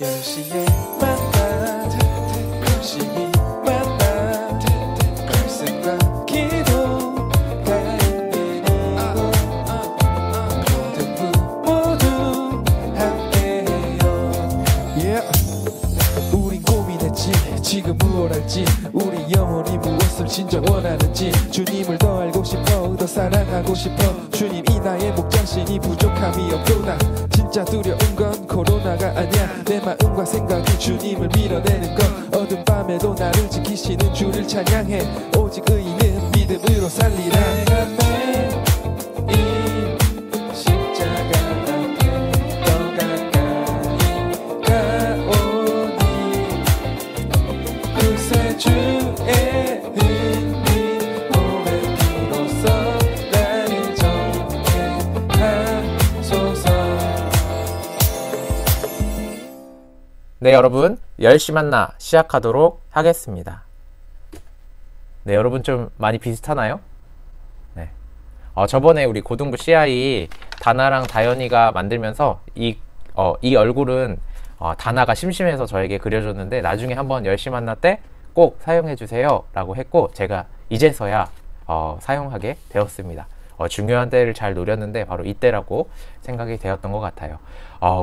10시에 만나 열심히 만나 말씀과 기도가 있는 이곳 모두 함께해요. 우린 고민했지 지금 무엇 할지 우리 영혼이 무엇을 진짜 원하는지 주님을 더 알고 싶어 더 사랑하고 싶어 주님 이 나의 목장신이 부족함이 없도다. 진짜 두려운 건 코로나가 아니야 내 마음과 생각이 주님을 밀어내는 것 어두운 밤에도 나를 지키시는 주를 찬양해 오직 의인은 믿음으로 살리라. 내가 매일 십자가 앞에 더 가까이 가오니 그새 주의 은빛 오랜 피로써 나를 정죄하소서. 네, 여러분 10시 만나 시작하도록 하겠습니다. 네, 여러분 좀 많이 비슷하나요? 네. 저번에 우리 고등부 CI 다나랑 다현이가 만들면서 이 얼굴은 다나가 심심해서 저에게 그려줬는데 나중에 한번 10시 만나 때 꼭 사용해주세요 라고 했고 제가 이제서야 사용하게 되었습니다. 중요한 때를 잘 노렸는데 바로 이때라고 생각이 되었던 것 같아요.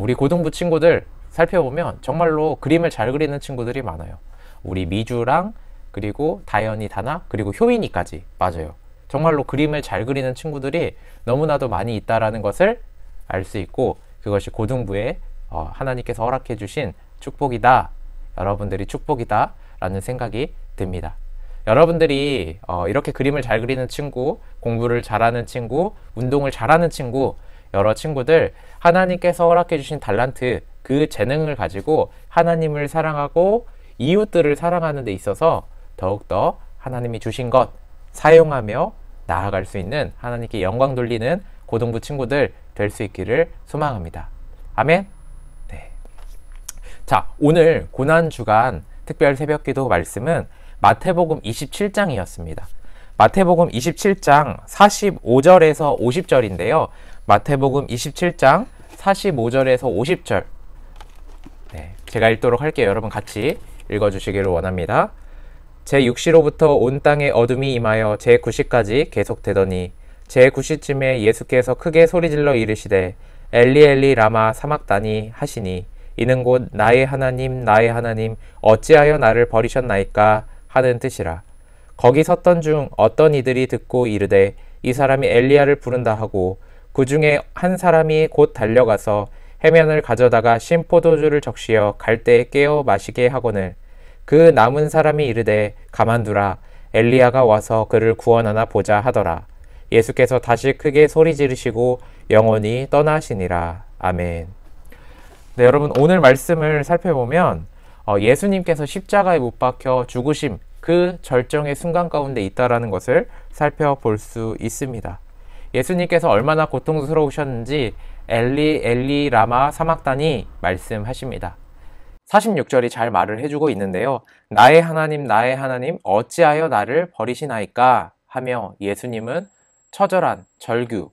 우리 고등부 친구들 살펴보면 정말로 그림을 잘 그리는 친구들이 많아요. 우리 미주랑 그리고 다현이, 다나 그리고 효인이까지 맞아요. 정말로 그림을 잘 그리는 친구들이 너무나도 많이 있다라는 것을 알 수 있고 그것이 고등부에 하나님께서 허락해 주신 축복이다. 여러분들이 축복이다 라는 생각이 듭니다. 여러분들이 이렇게 그림을 잘 그리는 친구, 공부를 잘하는 친구, 운동을 잘하는 친구, 여러 친구들 하나님께서 허락해 주신 달란트, 그 재능을 가지고 하나님을 사랑하고 이웃들을 사랑하는 데 있어서 더욱더 하나님이 주신 것 사용하며 나아갈 수 있는 하나님께 영광 돌리는 고등부 친구들 될 수 있기를 소망합니다. 아멘. 네. 자, 오늘 고난주간 특별 새벽기도 말씀은 마태복음 27장이었습니다. 마태복음 27장 45절에서 50절인데요. 마태복음 27장 45절에서 50절 네, 제가 읽도록 할게요. 여러분 같이 읽어주시기를 원합니다. 제6시로부터 온 땅에 어둠이 임하여 제9시까지 계속되더니 제9시쯤에 예수께서 크게 소리질러 이르시되 엘리 엘리 라마 사막다니 하시니 이는 곧 나의 하나님 나의 하나님 어찌하여 나를 버리셨나이까 하는 뜻이라. 거기 섰던 중 어떤 이들이 듣고 이르되 이 사람이 엘리야를 부른다 하고 그 중에 한 사람이 곧 달려가서 해면을 가져다가 신 포도주를 적시어 갈대에 깨어 마시게 하거늘 그 남은 사람이 이르되 가만두라 엘리야가 와서 그를 구원하나 보자 하더라. 예수께서 다시 크게 소리 지르시고 영원히 떠나시니라. 아멘. 네, 여러분 오늘 말씀을 살펴보면 예수님께서 십자가에 못 박혀 죽으심 그 절정의 순간 가운데 있다라는 것을 살펴볼 수 있습니다. 예수님께서 얼마나 고통스러우셨는지 엘리 엘리 라마 사막다니 말씀하십니다. 46절이 잘 말을 해주고 있는데요. 나의 하나님 어찌하여 나를 버리시나이까 하며 예수님은 처절한 절규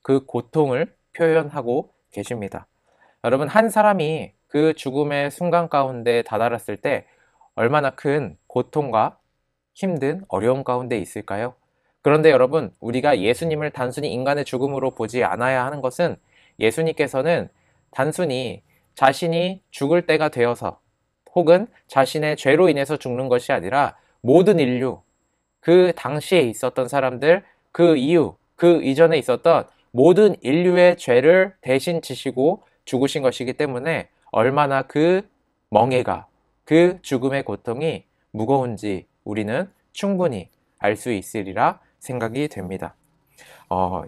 그 고통을 표현하고 계십니다. 여러분 한 사람이 그 죽음의 순간 가운데 다다랐을 때 얼마나 큰 고통과 힘든 어려움 가운데 있을까요? 그런데 여러분 우리가 예수님을 단순히 인간의 죽음으로 보지 않아야 하는 것은 예수님께서는 단순히 자신이 죽을 때가 되어서 혹은 자신의 죄로 인해서 죽는 것이 아니라 모든 인류, 그 당시에 있었던 사람들, 그 이후, 그 이전에 있었던 모든 인류의 죄를 대신 지시고 죽으신 것이기 때문에 얼마나 그 멍해가, 그 죽음의 고통이 무거운지 우리는 충분히 알 수 있으리라 생각이 됩니다.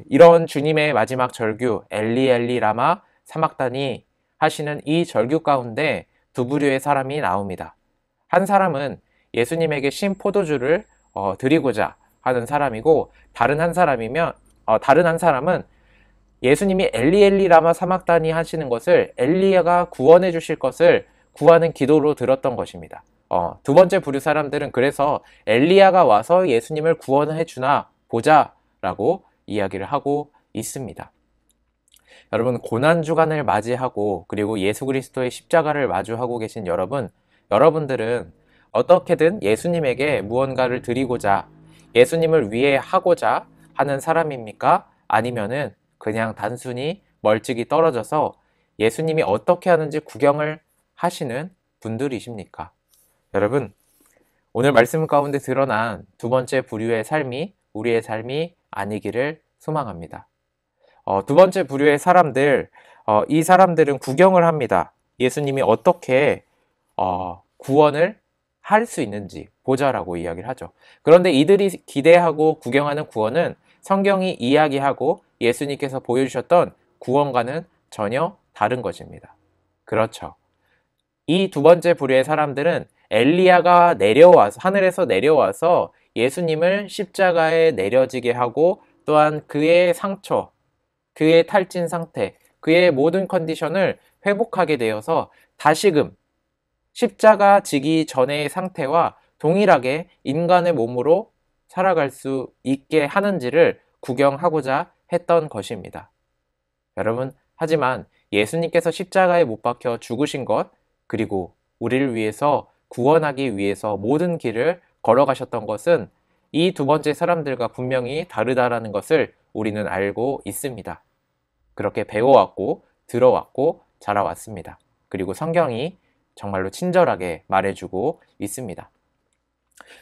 이런 주님의 마지막 절규 엘리 엘리 라마 사막다니 하시는 이 절규 가운데 두 부류의 사람이 나옵니다. 한 사람은 예수님에게 신 포도주를 드리고자 하는 사람이고 다른 한 사람은 예수님이 엘리 엘리 라마 사막다니 하시는 것을 엘리야가 구원해 주실 것을 구하는 기도로 들었던 것입니다. 두 번째 부류 사람들은 그래서 엘리야가 와서 예수님을 구원해 주나 보자 라고 이야기를 하고 있습니다. 여러분, 고난주간을 맞이하고 그리고 예수 그리스도의 십자가를 마주하고 계신 여러분들은 어떻게든 예수님에게 무언가를 드리고자, 예수님을 위해 하고자 하는 사람입니까? 아니면은 그냥 단순히 멀찍이 떨어져서 예수님이 어떻게 하는지 구경을 하시는 분들이십니까? 여러분, 오늘 말씀 가운데 드러난 두 번째 부류의 삶이 우리의 삶이 아니기를 소망합니다. 두 번째 부류의 사람들, 이 사람들은 구경을 합니다. 예수님이 어떻게 구원을 할 수 있는지 보자라고 이야기를 하죠. 그런데 이들이 기대하고 구경하는 구원은 성경이 이야기하고 예수님께서 보여주셨던 구원과는 전혀 다른 것입니다. 그렇죠. 이 두 번째 부류의 사람들은 엘리야가 하늘에서 내려와서 예수님을 십자가에 내려지게 하고 또한 그의 상처, 그의 탈진 상태, 그의 모든 컨디션을 회복하게 되어서 다시금 십자가 지기 전의 상태와 동일하게 인간의 몸으로 살아갈 수 있게 하는지를 구경하고자 했던 것입니다. 여러분, 하지만 예수님께서 십자가에 못 박혀 죽으신 것, 그리고 우리를 위해서 구원하기 위해서 모든 길을 걸어가셨던 것은 이 두 번째 사람들과 분명히 다르다라는 것을 우리는 알고 있습니다. 그렇게 배워왔고 들어왔고 자라왔습니다. 그리고 성경이 정말로 친절하게 말해주고 있습니다.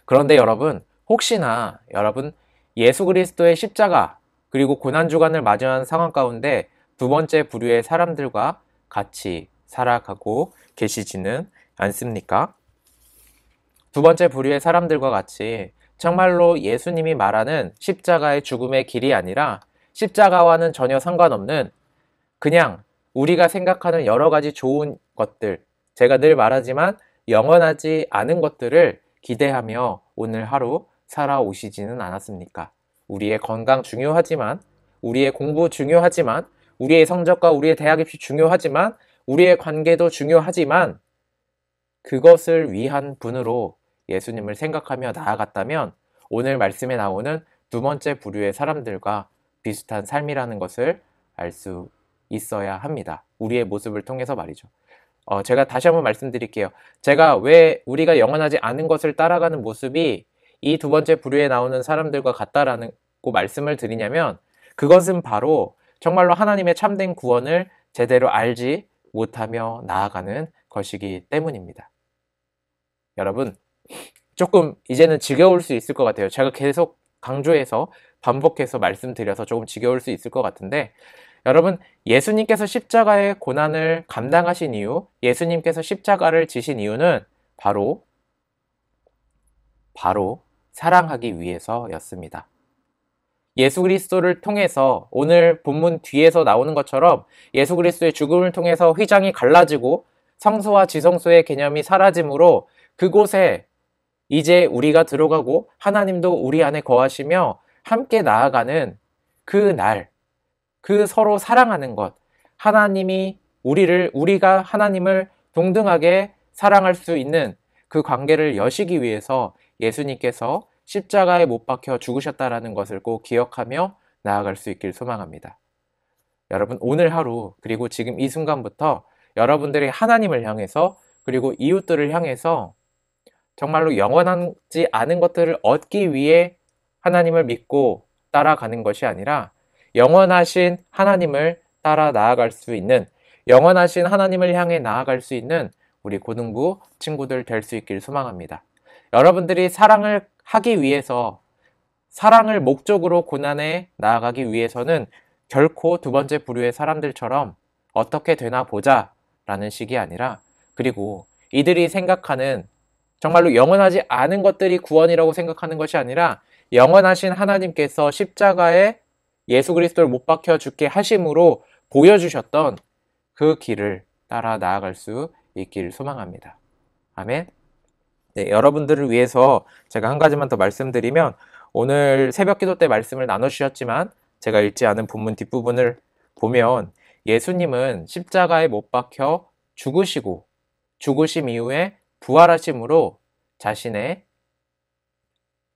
그런데 여러분, 혹시나 여러분 예수 그리스도의 십자가 그리고 고난주간을 맞이한 상황 가운데 두 번째 부류의 사람들과 같이 살아가고 계시지는 않습니까? 두 번째 부류의 사람들과 같이 정말로 예수님이 말하는 십자가의 죽음의 길이 아니라 십자가와는 전혀 상관없는 그냥 우리가 생각하는 여러 가지 좋은 것들, 제가 늘 말하지만 영원하지 않은 것들을 기대하며 오늘 하루 살아오시지는 않았습니까? 우리의 건강 중요하지만, 우리의 공부 중요하지만, 우리의 성적과 우리의 대학 입시 중요하지만, 우리의 관계도 중요하지만 그것을 위한 분으로 예수님을 생각하며 나아갔다면 오늘 말씀에 나오는 두 번째 부류의 사람들과 비슷한 삶이라는 것을 알 수 있어야 합니다. 우리의 모습을 통해서 말이죠. 제가 다시 한번 말씀드릴게요. 제가 왜 우리가 영원하지 않은 것을 따라가는 모습이 이 두 번째 부류에 나오는 사람들과 같다라고 말씀을 드리냐면 그것은 바로 정말로 하나님의 참된 구원을 제대로 알지 못하며 나아가는 것이기 때문입니다. 여러분, 조금 이제는 지겨울 수 있을 것 같아요. 제가 계속 강조해서 반복해서 말씀드려서 조금 지겨울 수 있을 것 같은데 여러분, 예수님께서 십자가의 고난을 감당하신 이유, 예수님께서 십자가를 지신 이유는 바로 사랑하기 위해서였습니다. 예수 그리스도를 통해서 오늘 본문 뒤에서 나오는 것처럼 예수 그리스도의 죽음을 통해서 휘장이 갈라지고 성소와 지성소의 개념이 사라짐으로 그곳에 이제 우리가 들어가고 하나님도 우리 안에 거하시며 함께 나아가는 그 날, 그 서로 사랑하는 것, 우리가 하나님을 동등하게 사랑할 수 있는 그 관계를 여시기 위해서 예수님께서 십자가에 못 박혀 죽으셨다라는 것을 꼭 기억하며 나아갈 수 있길 소망합니다. 여러분, 오늘 하루 그리고 지금 이 순간부터 여러분들이 하나님을 향해서 그리고 이웃들을 향해서 정말로 영원하지 않은 것들을 얻기 위해 하나님을 믿고 따라가는 것이 아니라 영원하신 하나님을 따라 나아갈 수 있는, 영원하신 하나님을 향해 나아갈 수 있는 우리 고등부 친구들 될 수 있길 소망합니다. 여러분들이 사랑을 하기 위해서, 사랑을 목적으로 고난에 나아가기 위해서는 결코 두 번째 부류의 사람들처럼 어떻게 되나 보자 라는 식이 아니라, 그리고 이들이 생각하는 정말로 영원하지 않은 것들이 구원이라고 생각하는 것이 아니라 영원하신 하나님께서 십자가에 예수 그리스도를 못 박혀 죽게 하심으로 보여주셨던 그 길을 따라 나아갈 수 있기를 소망합니다. 아멘. 네, 여러분들을 위해서 제가 한 가지만 더 말씀드리면 오늘 새벽 기도 때 말씀을 나눠주셨지만 제가 읽지 않은 본문 뒷부분을 보면 예수님은 십자가에 못 박혀 죽으시고 죽으심 이후에 부활하심으로 자신의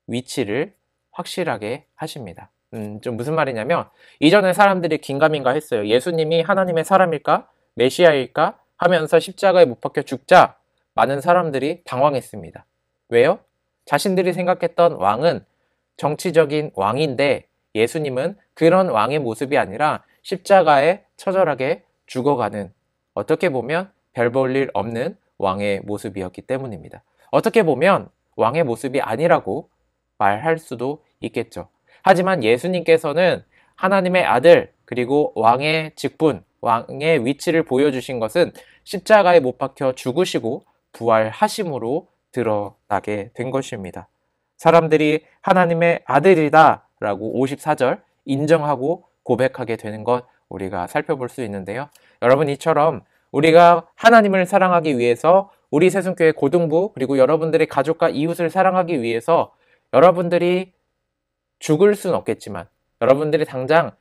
위치를 확실하게 하십니다. 좀 무슨 말이냐면 이전에 사람들이 긴가민가 했어요. 예수님이 하나님의 사람일까? 메시아일까? 하면서 십자가에 못 박혀 죽자 많은 사람들이 당황했습니다. 왜요? 자신들이 생각했던 왕은 정치적인 왕인데 예수님은 그런 왕의 모습이 아니라 십자가에 처절하게 죽어가는, 어떻게 보면 별 볼 일 없는 왕의 모습이었기 때문입니다. 어떻게 보면 왕의 모습이 아니라고 말할 수도 있겠죠. 하지만 예수님께서는 하나님의 아들, 그리고 왕의 직분, 왕의 위치를 보여주신 것은 십자가에 못 박혀 죽으시고 부활하심으로 드러나게 된 것입니다. 사람들이 하나님의 아들이다 라고 54절 인정하고 고백하게 되는 것 우리가 살펴볼 수 있는데요. 여러분, 이처럼 우리가 하나님을 사랑하기 위해서, 우리 새순교회 고등부 그리고 여러분들의 가족과 이웃을 사랑하기 위해서 여러분들이 죽을 순 없겠지만, 여러분들이 당장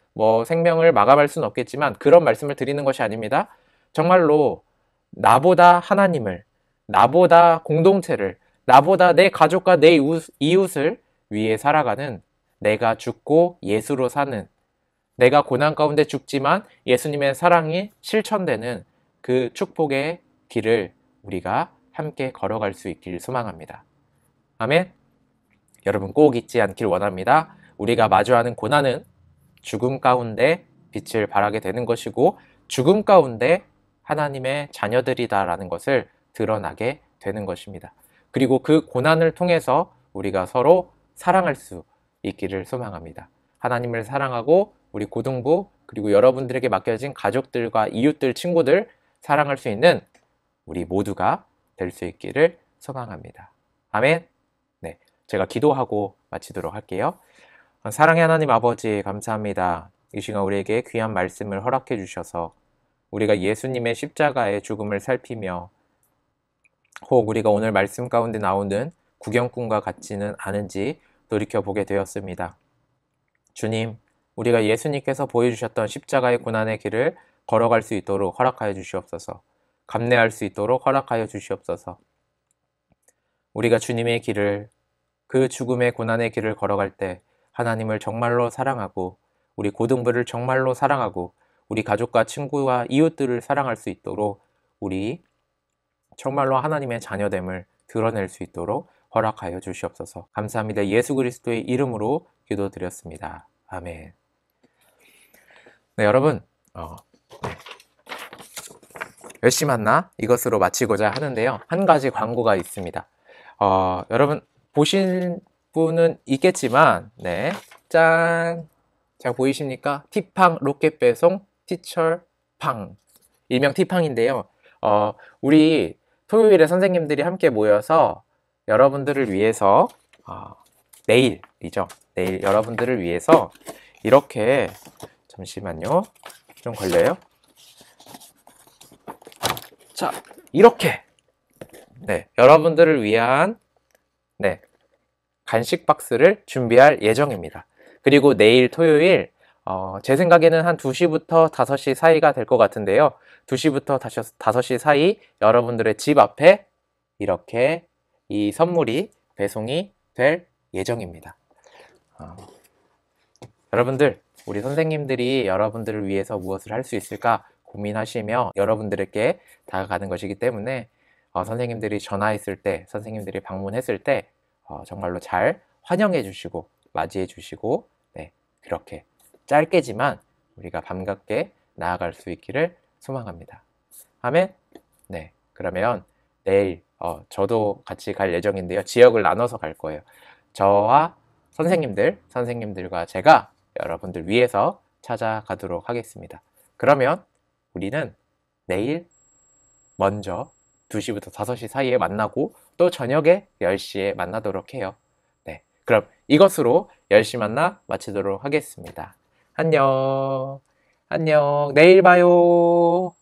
생명을 마감할 수는 없겠지만, 그런 말씀을 드리는 것이 아닙니다. 정말로 나보다 하나님을, 나보다 공동체를, 나보다 내 가족과 내 이웃을 위해 살아가는, 내가 죽고 예수로 사는, 내가 고난 가운데 죽지만 예수님의 사랑이 실천되는 그 축복의 길을 우리가 함께 걸어갈 수 있길 소망합니다. 아멘. 여러분, 꼭 잊지 않길 원합니다. 우리가 마주하는 고난은 죽음 가운데 빛을 발하게 되는 것이고, 죽음 가운데 하나님의 자녀들이다라는 것을 드러나게 되는 것입니다. 그리고 그 고난을 통해서 우리가 서로 사랑할 수 있기를 소망합니다. 하나님을 사랑하고 우리 고등부 그리고 여러분들에게 맡겨진 가족들과 이웃들, 친구들 사랑할 수 있는 우리 모두가 될 수 있기를 소망합니다. 아멘. 네, 제가 기도하고 마치도록 할게요. 사랑의 하나님 아버지, 감사합니다. 이 시간 우리에게 귀한 말씀을 허락해 주셔서 우리가 예수님의 십자가의 죽음을 살피며, 혹 우리가 오늘 말씀 가운데 나오는 구경꾼과 같지는 않은지 돌이켜보게 되었습니다. 주님, 우리가 예수님께서 보여주셨던 십자가의 고난의 길을 걸어갈 수 있도록 허락하여 주시옵소서. 감내할 수 있도록 허락하여 주시옵소서. 우리가 주님의 길을, 그 죽음의 고난의 길을 걸어갈 때 하나님을 정말로 사랑하고, 우리 고등부를 정말로 사랑하고, 우리 가족과 친구와 이웃들을 사랑할 수 있도록 우리 정말로 하나님의 자녀됨을 드러낼 수 있도록 허락하여 주시옵소서. 감사합니다. 예수 그리스도의 이름으로 기도드렸습니다. 아멘. 네, 여러분, 열심히 만나 이것으로 마치고자 하는데요. 한 가지 광고가 있습니다. 여러분 보신 분은 있겠지만, 네, 짠! 잘 보이십니까? 티팡 로켓 배송 티처팡, 일명 티팡인데요. 우리 토요일에 선생님들이 함께 모여서 여러분들을 위해서 내일이죠. 내일 여러분들을 위해서 이렇게, 잠시만요, 좀 걸려요. 자, 이렇게, 네, 여러분들을 위한, 네, 간식 박스를 준비할 예정입니다. 그리고 내일 토요일, 제 생각에는 한 2시부터 5시 사이가 될 것 같은데요. 2시부터 5시 사이 여러분들의 집 앞에 이렇게 이 선물이 배송이 될 예정입니다. 여러분들, 우리 선생님들이 여러분들을 위해서 무엇을 할 수 있을까 고민하시며 여러분들에게 다가가는 것이기 때문에 선생님들이 전화했을 때, 선생님들이 방문했을 때 정말로 잘 환영해 주시고 맞이해 주시고, 네, 그렇게 짧게지만 우리가 반갑게 나아갈 수 있기를 소망합니다. 아멘. 네, 그러면 내일 저도 같이 갈 예정인데요. 지역을 나눠서 갈 거예요. 저와 선생님들과 제가 여러분들 위해서 찾아가도록 하겠습니다. 그러면 우리는 내일 먼저 2시부터 5시 사이에 만나고 또 저녁에 10시에 만나도록 해요. 네, 그럼 이것으로 10시 만나 마치도록 하겠습니다. 안녕. 안녕. 내일 봐요.